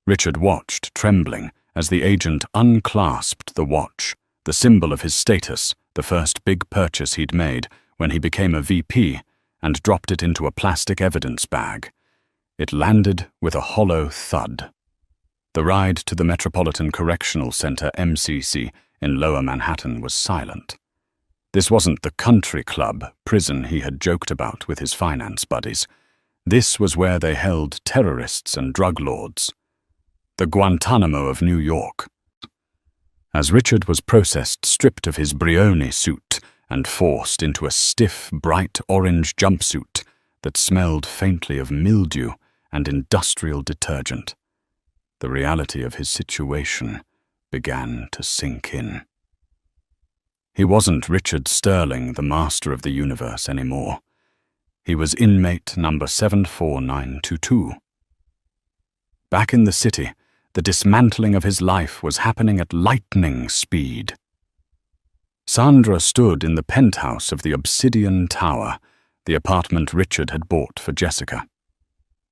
Richard watched, trembling, as the agent unclasped the watch, the symbol of his status, the first big purchase he'd made when he became a VP, and dropped it into a plastic evidence bag. It landed with a hollow thud. The ride to the Metropolitan Correctional Center, MCC, in Lower Manhattan was silent. This wasn't the country club prison he had joked about with his finance buddies. This was where they held terrorists and drug lords. The Guantanamo of New York. As Richard was processed, stripped of his Brioni suit and forced into a stiff, bright orange jumpsuit that smelled faintly of mildew and industrial detergent, the reality of his situation began to sink in. He wasn't Richard Sterling, the master of the universe, anymore. He was inmate number 74922. Back in the city, the dismantling of his life was happening at lightning speed. Sandra stood in the penthouse of the Obsidian Tower, the apartment Richard had bought for Jessica.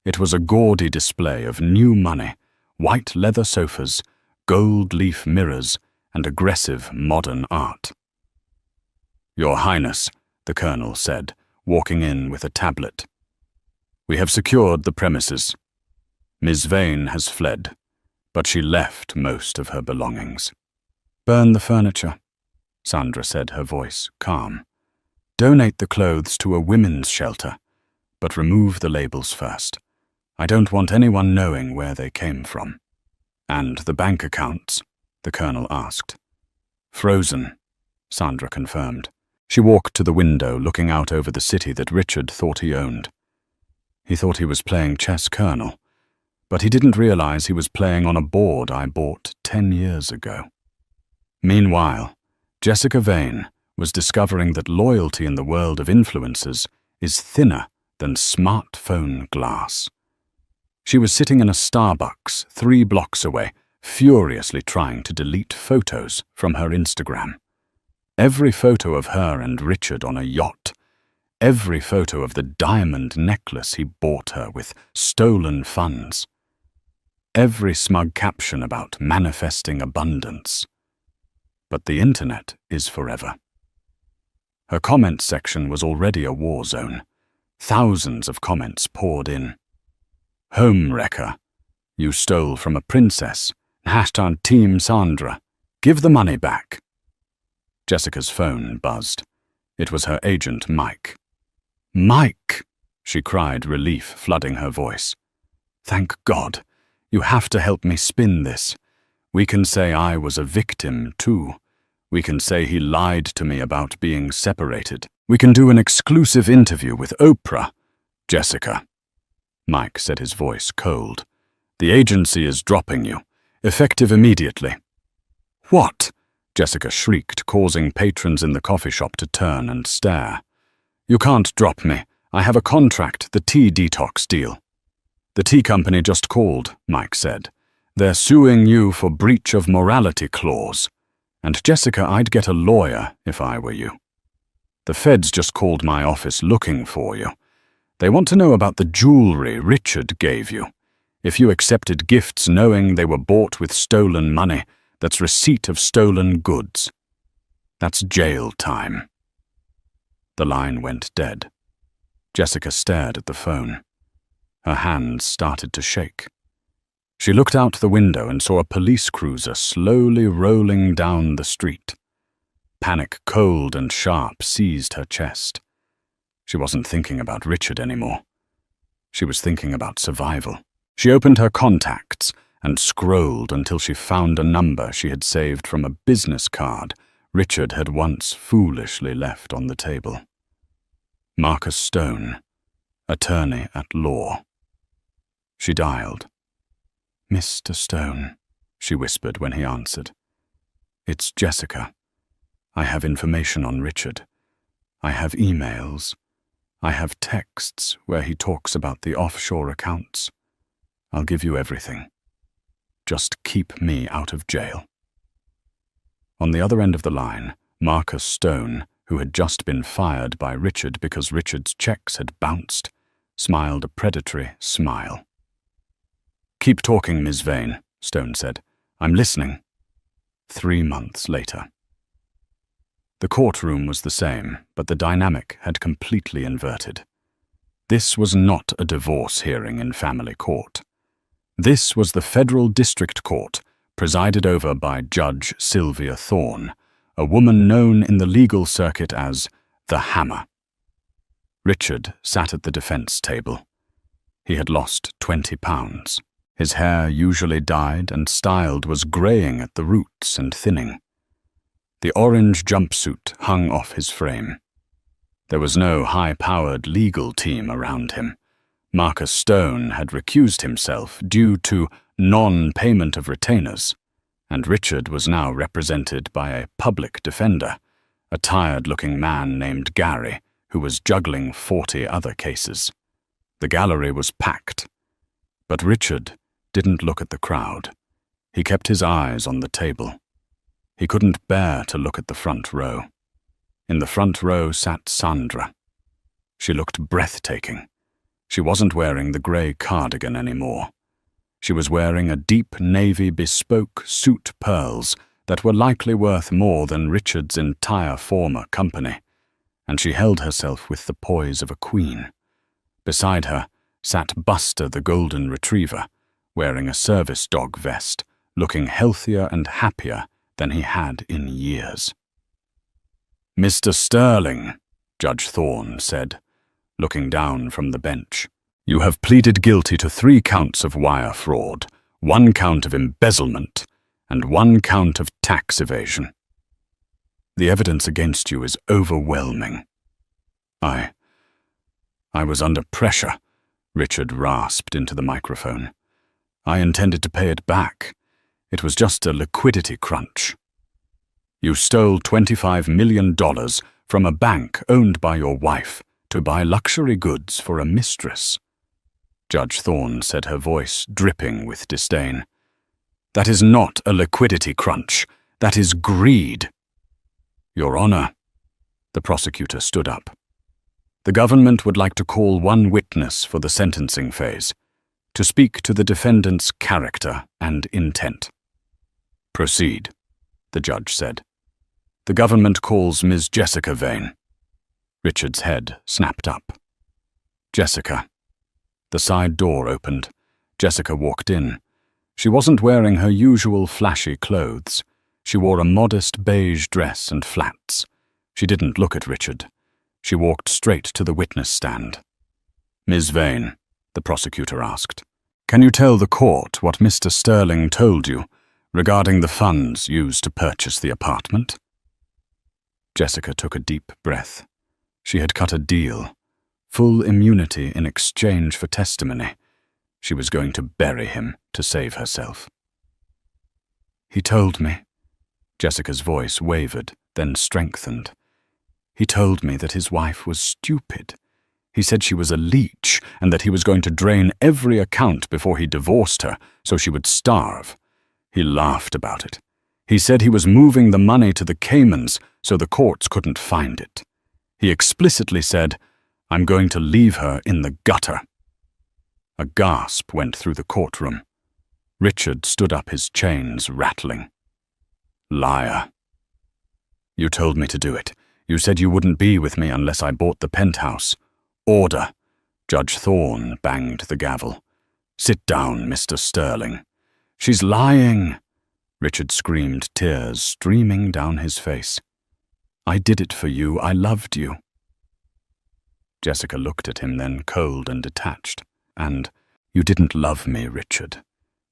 It was a gaudy display of new money, white leather sofas, gold leaf mirrors, and aggressive modern art. "Your Highness," the colonel said, walking in with a tablet. "We have secured the premises. Ms. Vane has fled, but she left most of her belongings." "Burn the furniture," Sandra said, her voice calm. "Donate the clothes to a women's shelter, but remove the labels first. I don't want anyone knowing where they came from." "And the bank accounts?" the colonel asked. "Frozen," Sandra confirmed. She walked to the window, looking out over the city that Richard thought he owned. He thought he was playing chess colonel, but he didn't realize he was playing on a board I bought 10 years ago. Meanwhile, Jessica Vane was discovering that loyalty in the world of influencers is thinner than smartphone glass. She was sitting in a Starbucks 3 blocks away, furiously trying to delete photos from her Instagram. Every photo of her and Richard on a yacht. Every photo of the diamond necklace he bought her with stolen funds. Every smug caption about manifesting abundance. But the internet is forever. Her comments section was already a war zone. Thousands of comments poured in. "Home wrecker. You stole from a princess. Hashtag Team Sandra. Give the money back." Jessica's phone buzzed. It was her agent, Mike. "Mike!" she cried, relief flooding her voice. "Thank God. You have to help me spin this. We can say I was a victim, too. We can say he lied to me about being separated. We can do an exclusive interview with Oprah." "Jessica," Mike said, his voice cold, "the agency is dropping you. Effective immediately." "What?" Jessica shrieked, causing patrons in the coffee shop to turn and stare. "You can't drop me. I have a contract, the tea detox deal." "The tea company just called," Mike said. "They're suing you for breach of morality clause. And Jessica, I'd get a lawyer if I were you. The feds just called my office looking for you. They want to know about the jewelry Richard gave you. If you accepted gifts knowing they were bought with stolen money, that's receipt of stolen goods. That's jail time." The line went dead. Jessica stared at the phone. Her hands started to shake. She looked out the window and saw a police cruiser slowly rolling down the street. Panic, cold and sharp, seized her chest. She wasn't thinking about Richard anymore. She was thinking about survival. She opened her contacts and scrolled until she found a number she had saved from a business card Richard had once foolishly left on the table. Marcus Stone, attorney at law. She dialed. "Mr. Stone," she whispered when he answered. "It's Jessica. I have information on Richard. I have emails. I have texts where he talks about the offshore accounts. I'll give you everything. Just keep me out of jail." On the other end of the line, Marcus Stone, who had just been fired by Richard because Richard's checks had bounced, smiled a predatory smile. "Keep talking, Ms. Vane," Stone said. "I'm listening." 3 months later. The courtroom was the same, but the dynamic had completely inverted. This was not a divorce hearing in family court. This was the Federal District Court, presided over by Judge Sylvia Thorne, a woman known in the legal circuit as the Hammer. Richard sat at the defense table. He had lost 20 pounds. His hair, usually dyed and styled, was greying at the roots and thinning. The orange jumpsuit hung off his frame. There was no high-powered legal team around him. Marcus Stone had recused himself due to non-payment of retainers, and Richard was now represented by a public defender, a tired-looking man named Gary, who was juggling 40 other cases. The gallery was packed, but Richard didn't look at the crowd. He kept his eyes on the table. He couldn't bear to look at the front row. In the front row sat Sandra. She looked breathtaking. She wasn't wearing the grey cardigan anymore. She was wearing a deep navy bespoke suit pearls that were likely worth more than Richard's entire former company, and she held herself with the poise of a queen. Beside her sat Buster the golden retriever, wearing a service dog vest, looking healthier and happier than he had in years. "Mr. Sterling," Judge Thorne said, looking down from the bench, "you have pleaded guilty to 3 counts of wire fraud, 1 count of embezzlement, and 1 count of tax evasion. The evidence against you is overwhelming." I was under pressure," Richard rasped into the microphone. "I intended to pay it back. It was just a liquidity crunch." "You stole $25 million from a bank owned by your wife to buy luxury goods for a mistress," Judge Thorne said, her voice dripping with disdain. "That is not a liquidity crunch. That is greed." "Your Honor," the prosecutor stood up. "The government would like to call 1 witness for the sentencing phase, to speak to the defendant's character and intent." "Proceed," the judge said. "The government calls Ms. Jessica Vane." Richard's head snapped up. "Jessica." The side door opened. Jessica walked in. She wasn't wearing her usual flashy clothes. She wore a modest beige dress and flats. She didn't look at Richard. She walked straight to the witness stand. "Ms. Vane," the prosecutor asked, "can you tell the court what Mr. Sterling told you regarding the funds used to purchase the apartment?" Jessica took a deep breath. She had cut a deal. Full immunity in exchange for testimony. She was going to bury him to save herself. "He told me." Jessica's voice wavered, then strengthened. "He told me that his wife was stupid. He said she was a leech and that he was going to drain every account before he divorced her so she would starve. He laughed about it. He said he was moving the money to the Caymans so the courts couldn't find it. He explicitly said, 'I'm going to leave her in the gutter.'" A gasp went through the courtroom. Richard stood up, his chains rattling. "Liar. You told me to do it. You said you wouldn't be with me unless I bought the penthouse. Order." Judge Thorne banged the gavel. "Sit down, Mr. Sterling." "She's lying," Richard screamed, tears streaming down his face. "I did it for you. I loved you." Jessica looked at him then, cold and detached. "And you didn't love me, Richard.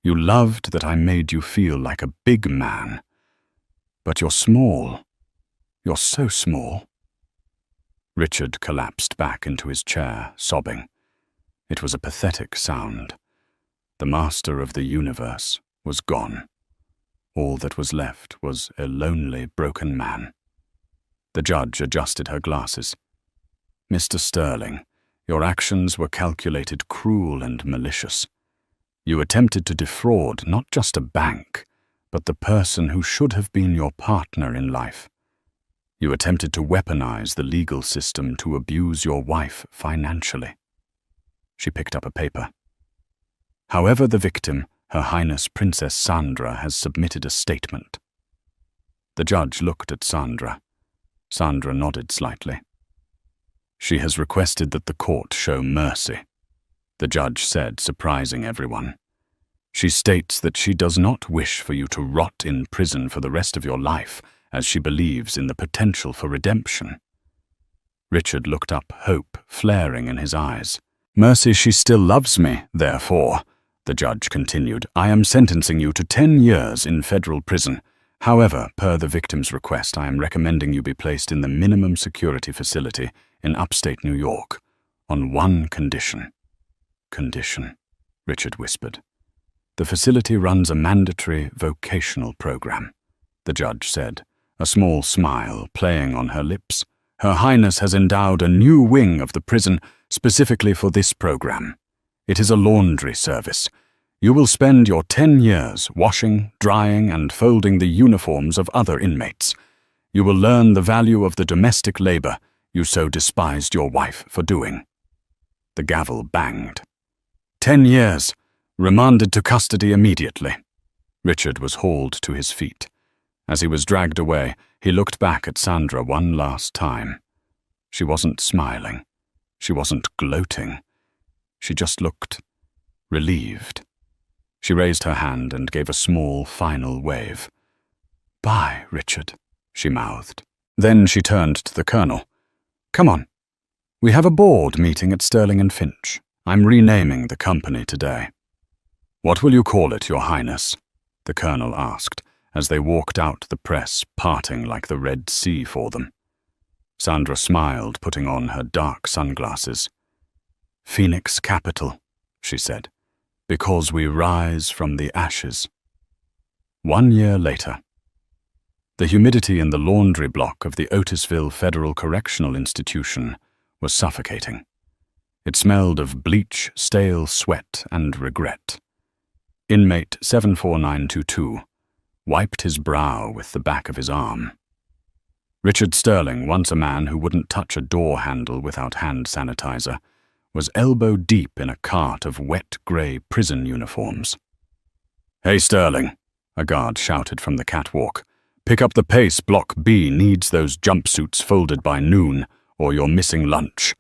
You loved that I made you feel like a big man. But you're small. You're so small." Richard collapsed back into his chair, sobbing. It was a pathetic sound. The master of the universe was gone. All that was left was a lonely, broken man. The judge adjusted her glasses. "Mr. Sterling, your actions were calculated, cruel, and malicious. You attempted to defraud not just a bank, but the person who should have been your partner in life. You attempted to weaponize the legal system to abuse your wife financially." She picked up a paper. "However, the victim, Her Highness Princess Sandra, has submitted a statement." The judge looked at Sandra. Sandra nodded slightly. "She has requested that the court show mercy," the judge said, surprising everyone. "She states that she does not wish for you to rot in prison for the rest of your life, as she believes in the potential for redemption." Richard looked up, hope flaring in his eyes. "Mercy, she still loves me, therefore," the judge continued. "I am sentencing you to 10 years in federal prison. However, per the victim's request, I am recommending you be placed in the minimum security facility in upstate New York, on one condition." "Condition?" Richard whispered. "The facility runs a mandatory vocational program," the judge said, a small smile playing on her lips. "Her Highness has endowed a new wing of the prison specifically for this program. It is a laundry service. You will spend your 10 years washing, drying, and folding the uniforms of other inmates. You will learn the value of the domestic labor you so despised your wife for doing." The gavel banged. 10 years, remanded to custody immediately." Richard was hauled to his feet. As he was dragged away, he looked back at Sandra one last time. She wasn't smiling. She wasn't gloating. She just looked relieved. She raised her hand and gave a small, final wave. "Bye, Richard," she mouthed. Then she turned to the colonel. "Come on. We have a board meeting at Sterling and Finch. I'm renaming the company today." "What will you call it, Your Highness?" the colonel asked, as they walked out the press, parting like the Red Sea for them. Sandra smiled, putting on her dark sunglasses. "Phoenix Capital," she said, "because we rise from the ashes." 1 year later. The humidity in the laundry block of the Otisville Federal Correctional Institution was suffocating. It smelled of bleach, stale sweat, and regret. Inmate 74922 wiped his brow with the back of his arm. Richard Sterling, once a man who wouldn't touch a door handle without hand sanitizer, was elbow deep in a cart of wet grey prison uniforms. "Hey, Sterling," a guard shouted from the catwalk. "Pick up the pace. Block B needs those jumpsuits folded by noon, or you're missing lunch."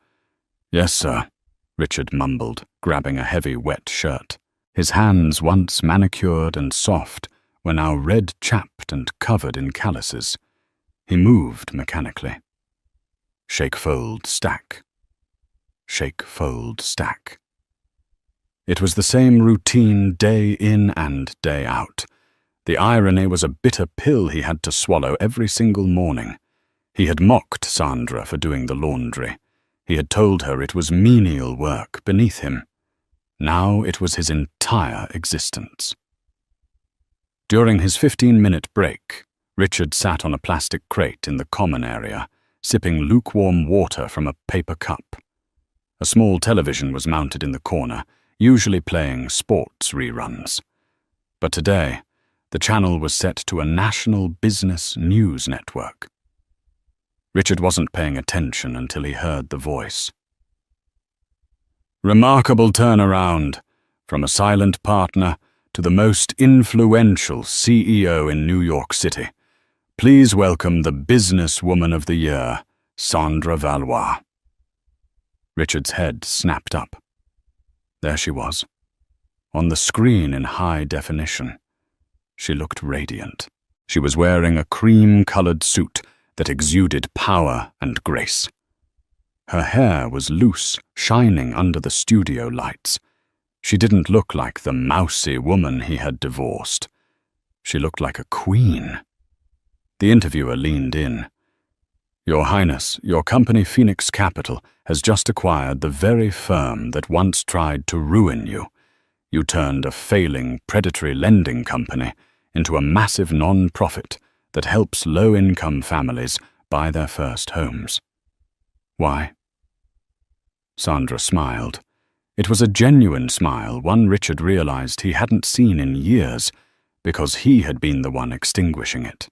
"Yes, sir," Richard mumbled, grabbing a heavy wet shirt. His hands, once manicured and soft, were now red-chapped and covered in calluses. He moved mechanically. Shake, fold, stack. Shake, fold, stack. It was the same routine day in and day out. The irony was a bitter pill he had to swallow every single morning. He had mocked Sandra for doing the laundry. He had told her it was menial work beneath him. Now it was his entire existence. During his 15-minute break, Richard sat on a plastic crate in the common area, sipping lukewarm water from a paper cup. A small television was mounted in the corner, usually playing sports reruns. But today, the channel was set to a national business news network. Richard wasn't paying attention until he heard the voice. "Remarkable turnaround, from a silent partner to the most influential CEO in New York City. Please welcome the Businesswoman of the Year, Sandra Valois." Richard's head snapped up. There she was, on the screen in high definition. She looked radiant. She was wearing a cream-colored suit that exuded power and grace. Her hair was loose, shining under the studio lights. She didn't look like the mousy woman he had divorced. She looked like a queen. The interviewer leaned in. "Your Highness, your company Phoenix Capital has just acquired the very firm that once tried to ruin you. You turned a failing predatory lending company into a massive non-profit that helps low-income families buy their first homes. Why?" Sandra smiled. It was a genuine smile, one Richard realized he hadn't seen in years, because he had been the one extinguishing it.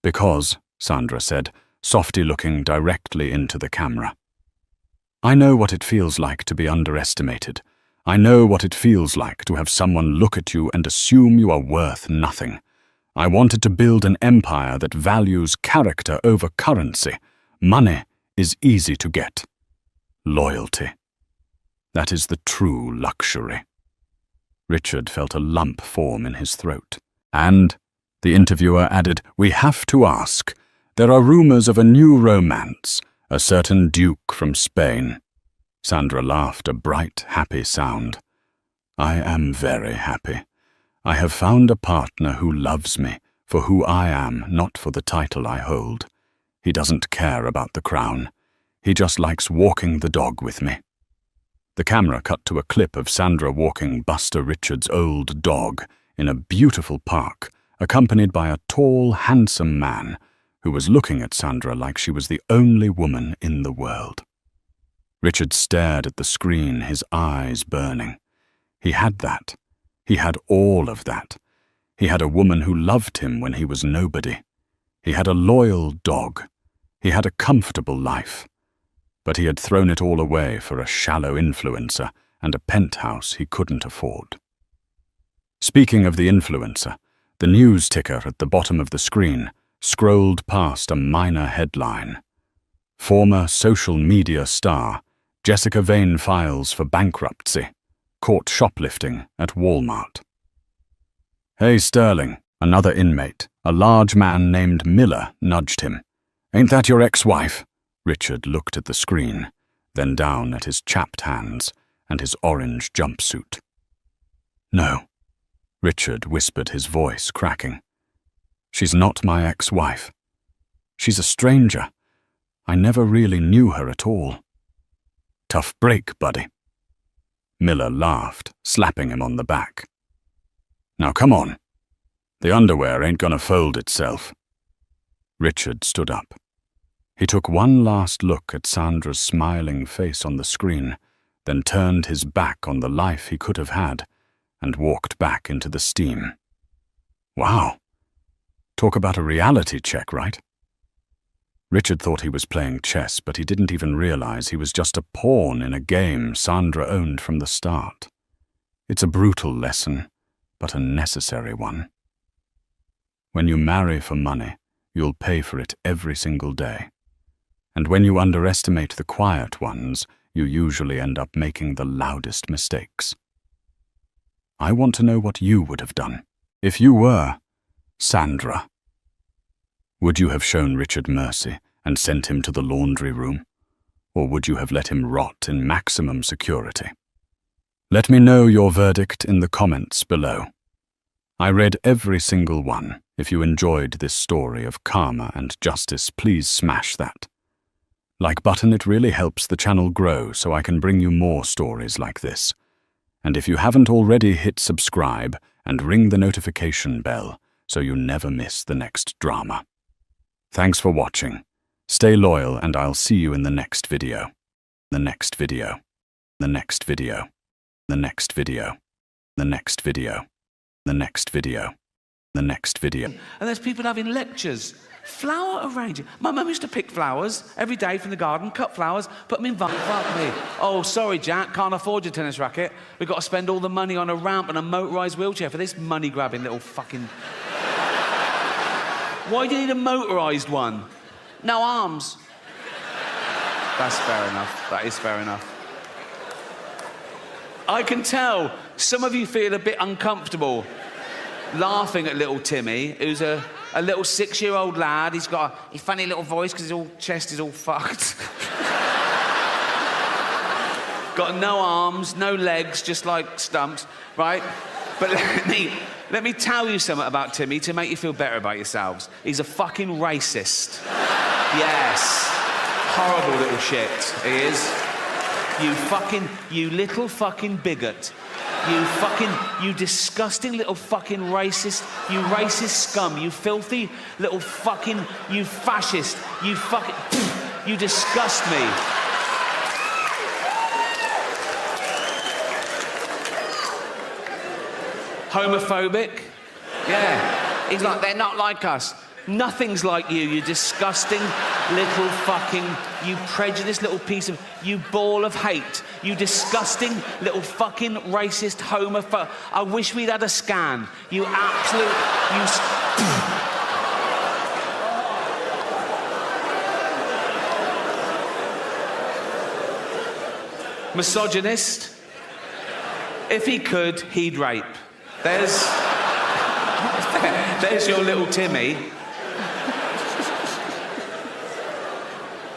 "Because," Sandra said, softly looking directly into the camera, "I know what it feels like to be underestimated. I know what it feels like to have someone look at you and assume you are worth nothing. I wanted to build an empire that values character over currency. Money is easy to get. Loyalty. That is the true luxury." Richard felt a lump form in his throat. "And," the interviewer added, "we have to ask, there are rumors of a new romance, a certain duke from Spain." Sandra laughed a bright, happy sound. "I am very happy. I have found a partner who loves me for who I am, not for the title I hold. He doesn't care about the crown. He just likes walking the dog with me." The camera cut to a clip of Sandra walking Buster Richards' old dog in a beautiful park, accompanied by a tall, handsome man who was looking at Sandra like she was the only woman in the world. Richard stared at the screen, his eyes burning. He had that. He had all of that. He had a woman who loved him when he was nobody. He had a loyal dog. He had a comfortable life. But he had thrown it all away for a shallow influencer and a penthouse he couldn't afford. Speaking of the influencer, the news ticker at the bottom of the screen scrolled past a minor headline. "Former social media star Jessica Vane files for bankruptcy. Caught shoplifting at Walmart." "Hey, Sterling," another inmate, a large man named Miller, nudged him. "Ain't that your ex-wife?" Richard looked at the screen, then down at his chapped hands and his orange jumpsuit. "No," Richard whispered, his voice cracking. "She's not my ex-wife. She's a stranger. I never really knew her at all." "Tough break, buddy." Miller laughed, slapping him on the back. "Now come on. The underwear ain't gonna fold itself." Richard stood up. He took one last look at Sandra's smiling face on the screen, then turned his back on the life he could have had and walked back into the steam. Wow. Talk about a reality check, right? Richard thought he was playing chess, but he didn't even realize he was just a pawn in a game Sandra owned from the start. It's a brutal lesson, but a necessary one. When you marry for money, you'll pay for it every single day. And when you underestimate the quiet ones, you usually end up making the loudest mistakes. I want to know what you would have done if you were Sandra. Would you have shown Richard mercy and sent him to the laundry room? Or would you have let him rot in maximum security? Let me know your verdict in the comments below. I read every single one. If you enjoyed this story of karma and justice, please smash that like button. It really helps the channel grow so I can bring you more stories like this. And if you haven't already, hit subscribe and ring the notification bell so you never miss the next drama. Thanks for watching. Stay loyal and I'll see you in the next video. The next video. The next video. The next video. The next video. The next video. The next video. And there's people having lectures. Flower arranging. My mum used to pick flowers every day from the garden, cut flowers, put them in fuck me. Oh, sorry, Jack, can't afford your tennis racket. We've got to spend all the money on a ramp and a motorised wheelchair for this money-grabbing little fucking... Why do you need a motorised one? No arms. That's fair enough. That is fair enough. I can tell some of you feel a bit uncomfortable laughing at little Timmy, who's a little 6-year-old lad. He's got a funny little voice because his chest is all fucked. Got no arms, no legs, just like stumps, right? But let me tell you something about Timmy to make you feel better about yourselves. He's a fucking racist. Yes. Horrible little shit, he is. You little fucking bigot. You disgusting little fucking racist, you racist scum, you filthy little fucking, you fascist, you fucking, you disgust me. Homophobic? Yeah. He's like, they're not like us. Nothing's like you disgusting little fucking, you prejudiced little piece of, you ball of hate, you disgusting little fucking racist homophobe. I wish we'd had a scan. You absolute, misogynist. If he could, he'd rape. There's your little Timmy.